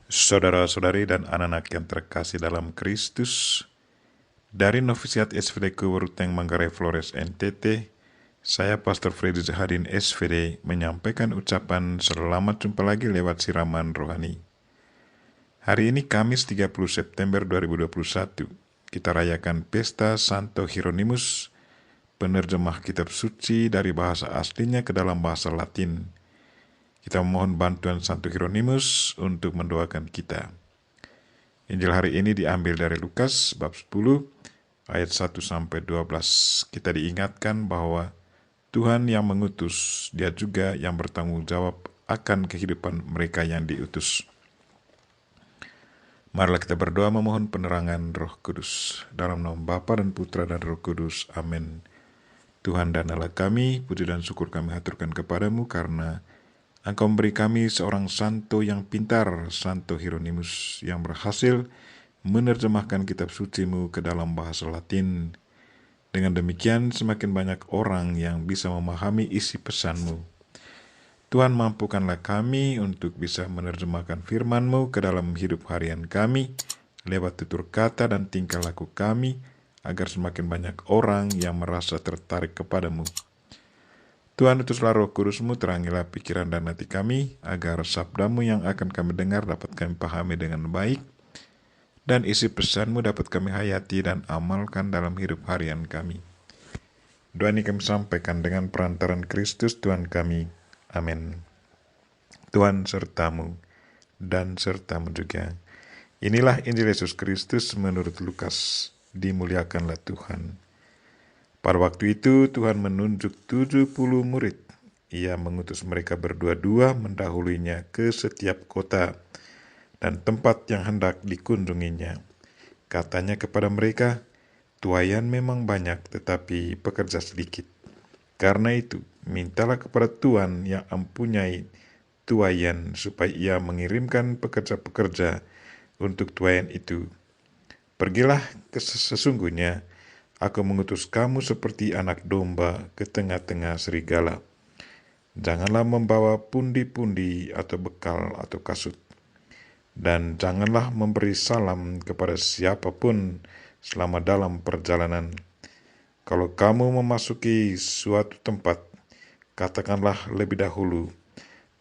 Saudara-saudari dan anak-anak yang terkasih dalam Kristus, dari Novisiat SVD Kuweruteng Manggarai Flores NTT, saya Pastor Freddy Zahadin SVD menyampaikan ucapan selamat jumpa lagi lewat siraman rohani. Hari ini Kamis 30 September 2021, kita rayakan Pesta Santo Hieronymus, penerjemah kitab suci dari bahasa aslinya ke dalam bahasa Latin. Kita memohon bantuan Santo Hieronymus untuk mendoakan kita. Injil hari ini diambil dari Lukas bab 10 ayat 1 sampai 12. Kita diingatkan bahwa Tuhan yang mengutus, Dia juga yang bertanggung jawab akan kehidupan mereka yang diutus. Marilah kita berdoa memohon penerangan Roh Kudus. Dalam nama Bapa dan Putra dan Roh Kudus. Amin. Tuhan dan Allah kami, puji dan syukur kami haturkan kepadamu karena Engkau memberi kami seorang santo yang pintar, Santo Hieronymus, yang berhasil menerjemahkan kitab suci-Mu ke dalam bahasa Latin. Dengan demikian, semakin banyak orang yang bisa memahami isi pesan-Mu. Tuhan, mampukanlah kami untuk bisa menerjemahkan firman-Mu ke dalam hidup harian kami, lewat tutur kata dan tingkah laku kami, agar semakin banyak orang yang merasa tertarik kepadamu. Tuhan, utuslah Roh Kudus-Mu, terangilah pikiran dan hati kami, agar sabda-Mu yang akan kami dengar dapat kami pahami dengan baik, dan isi pesan-Mu dapat kami hayati dan amalkan dalam hidup harian kami. Doa ini kami sampaikan dengan perantaran Kristus Tuhan kami. Amin. Tuhan sertamu, dan sertamu juga. Inilah Injil Yesus Kristus menurut Lukas. Dimuliakanlah Tuhan. Pada waktu itu Tuhan menunjuk 70 murid. Ia mengutus mereka berdua-dua mendahuluinya ke setiap kota dan tempat yang hendak dikunjunginya. Katanya kepada mereka, tuaian memang banyak tetapi pekerja sedikit. Karena itu, mintalah kepada Tuhan yang mempunyai tuaian supaya ia mengirimkan pekerja-pekerja untuk tuaian itu. Pergilah sesungguhnya, aku mengutus kamu seperti anak domba ke tengah-tengah serigala. Janganlah membawa pundi-pundi atau bekal atau kasut. Dan janganlah memberi salam kepada siapapun selama dalam perjalanan. Kalau kamu memasuki suatu tempat, katakanlah lebih dahulu,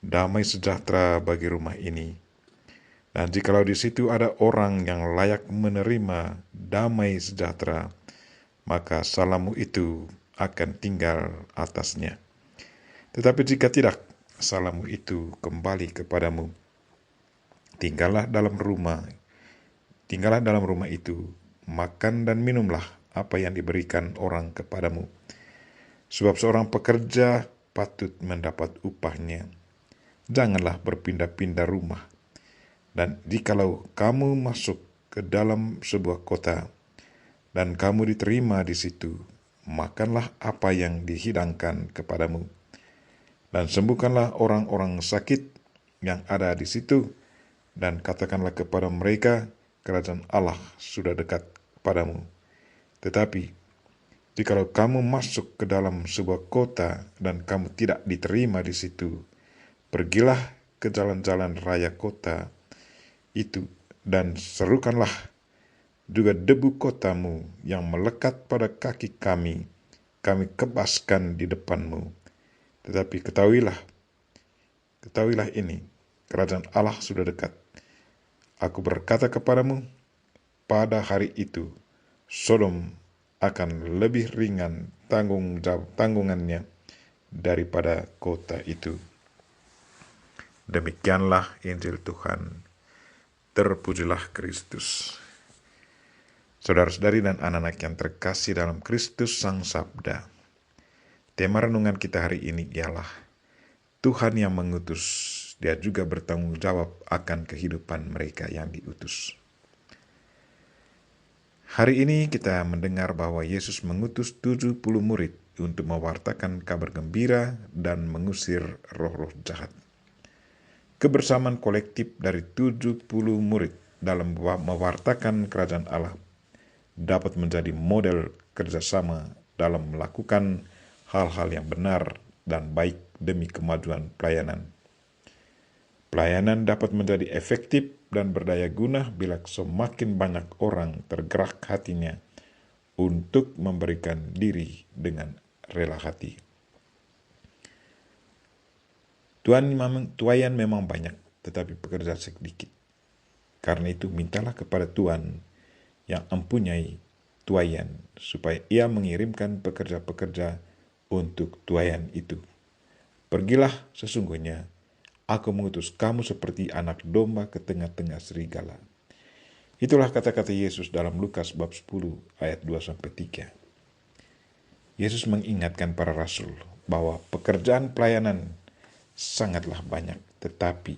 damai sejahtera bagi rumah ini. Dan jikalau di situ ada orang yang layak menerima damai sejahtera, maka salammu itu akan tinggal atasnya. Tetapi jika tidak, salammu itu kembali kepadamu. Tinggallah dalam rumah itu, makan dan minumlah apa yang diberikan orang kepadamu. Sebab seorang pekerja patut mendapat upahnya. Janganlah berpindah-pindah rumah. Dan jikalau kamu masuk ke dalam sebuah kota, dan kamu diterima di situ, makanlah apa yang dihidangkan kepadamu. Dan sembuhkanlah orang-orang sakit yang ada di situ, dan katakanlah kepada mereka, kerajaan Allah sudah dekat kepadamu. Tetapi, jikalau kamu masuk ke dalam sebuah kota, dan kamu tidak diterima di situ, pergilah ke jalan-jalan raya kota itu, dan serukanlah juga debu kotamu yang melekat pada kaki kami kebaskan di depanmu. Tetapi ketahuilah ini, kerajaan Allah sudah dekat. Aku berkata kepadamu, pada hari itu, Sodom akan lebih ringan tanggungannya daripada kota itu. Demikianlah Injil Tuhan. Terpujilah Kristus. Saudara-saudari dan anak-anak yang terkasih dalam Kristus Sang Sabda. Tema renungan kita hari ini ialah Tuhan yang mengutus, Dia juga bertanggung jawab akan kehidupan mereka yang diutus. Hari ini kita mendengar bahwa Yesus mengutus 70 murid untuk mewartakan kabar gembira dan mengusir roh-roh jahat. Kebersamaan kolektif dari 70 murid dalam mewartakan kerajaan Allah dapat menjadi model kerjasama dalam melakukan hal-hal yang benar dan baik demi kemajuan pelayanan Pelayanan dapat menjadi efektif dan berdaya guna bila semakin banyak orang tergerak hatinya untuk memberikan diri dengan rela hati. Tuayan memang banyak, tetapi pekerja sedikit. Karena itu mintalah kepada Tuhan yang mempunyai tuayan, supaya ia mengirimkan pekerja-pekerja untuk tuayan itu. Pergilah, sesungguhnya aku mengutus kamu seperti anak domba ke tengah-tengah serigala. Itulah kata-kata Yesus dalam Lukas bab 10 ayat 2-3. Yesus mengingatkan para rasul bahwa pekerjaan pelayanan sangatlah banyak, tetapi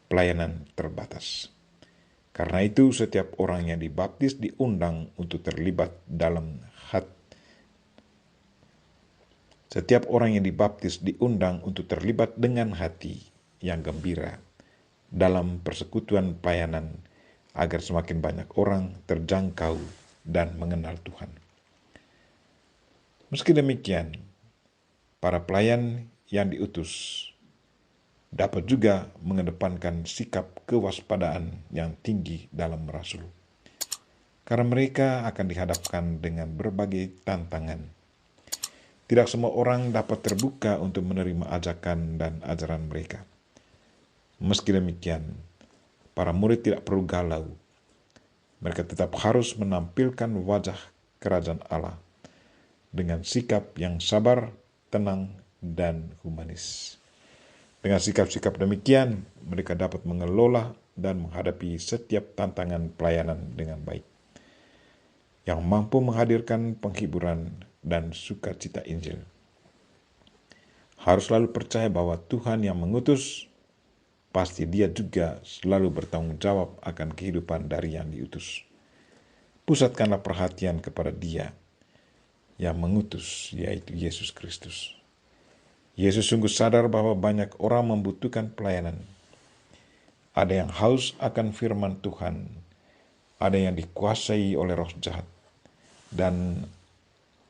pelayanan terbatas. Karena itu setiap orang yang dibaptis diundang untuk terlibat dalam Setiap orang yang dibaptis diundang untuk terlibat dengan hati yang gembira dalam persekutuan pelayanan agar semakin banyak orang terjangkau dan mengenal Tuhan. Meski demikian, para pelayan yang diutus dapat juga mengedepankan sikap kewaspadaan yang tinggi dalam merasul. Karena mereka akan dihadapkan dengan berbagai tantangan. Tidak semua orang dapat terbuka untuk menerima ajakan dan ajaran mereka. Meski demikian, para murid tidak perlu galau. Mereka tetap harus menampilkan wajah kerajaan Allah dengan sikap yang sabar, tenang, dan humanis. Dengan sikap-sikap demikian, mereka dapat mengelola dan menghadapi setiap tantangan pelayanan dengan baik, yang mampu menghadirkan penghiburan dan sukacita Injil. Harus selalu percaya bahwa Tuhan yang mengutus, pasti Dia juga selalu bertanggung jawab akan kehidupan dari yang diutus. Pusatkanlah perhatian kepada Dia yang mengutus, yaitu Yesus Kristus. Yesus sungguh sadar bahwa banyak orang membutuhkan pelayanan. Ada yang haus akan firman Tuhan, ada yang dikuasai oleh roh jahat, dan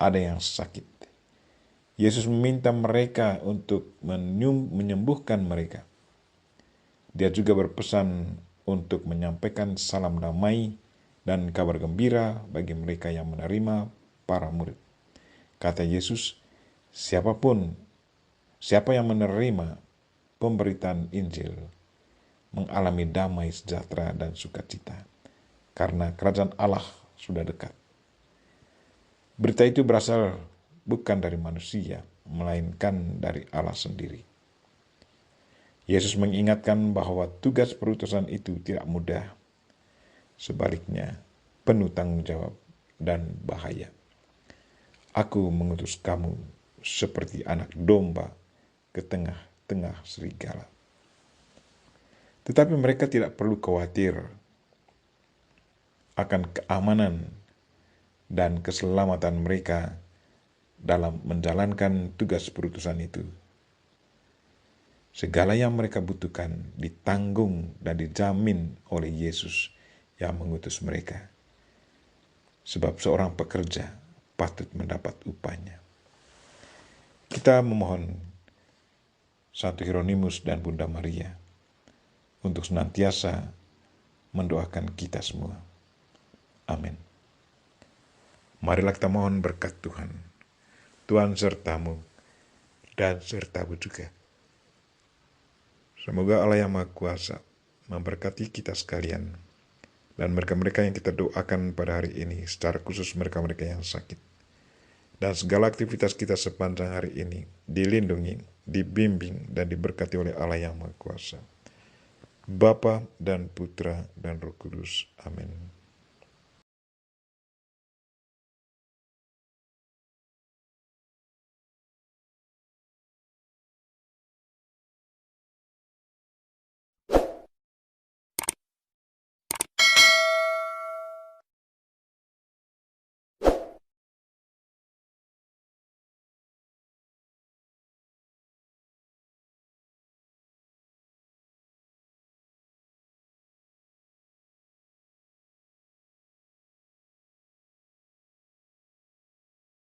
ada yang sakit. Yesus meminta mereka untuk menyembuhkan mereka. Dia juga berpesan untuk menyampaikan salam damai dan kabar gembira bagi mereka yang menerima para murid. Kata Yesus, siapa yang menerima pemberitaan Injil mengalami damai, sejahtera, dan sukacita, karena kerajaan Allah sudah dekat. Berita itu berasal bukan dari manusia, melainkan dari Allah sendiri. Yesus mengingatkan bahwa tugas perutusan itu tidak mudah. Sebaliknya, penuh tanggung jawab dan bahaya. Aku mengutus kamu seperti anak domba ke tengah-tengah serigala. Tetapi mereka tidak perlu khawatir akan keamanan dan keselamatan mereka dalam menjalankan tugas perutusan itu. Segala yang mereka butuhkan ditanggung dan dijamin oleh Yesus yang mengutus mereka. Sebab seorang pekerja patut mendapat upahnya. Kita memohon Santo Hieronymus dan Bunda Maria untuk senantiasa mendoakan kita semua. Amin. Marilah kita mohon berkat Tuhan. Tuhan sertamu dan sertamu juga. Semoga Allah yang Maha Kuasa memberkati kita sekalian dan mereka-mereka yang kita doakan pada hari ini, secara khusus mereka-mereka yang sakit. Dan segala aktivitas kita sepanjang hari ini dilindungi, dibimbing, dan diberkati oleh Allah yang Maha Kuasa. Bapa dan Putra dan Roh Kudus. Amin.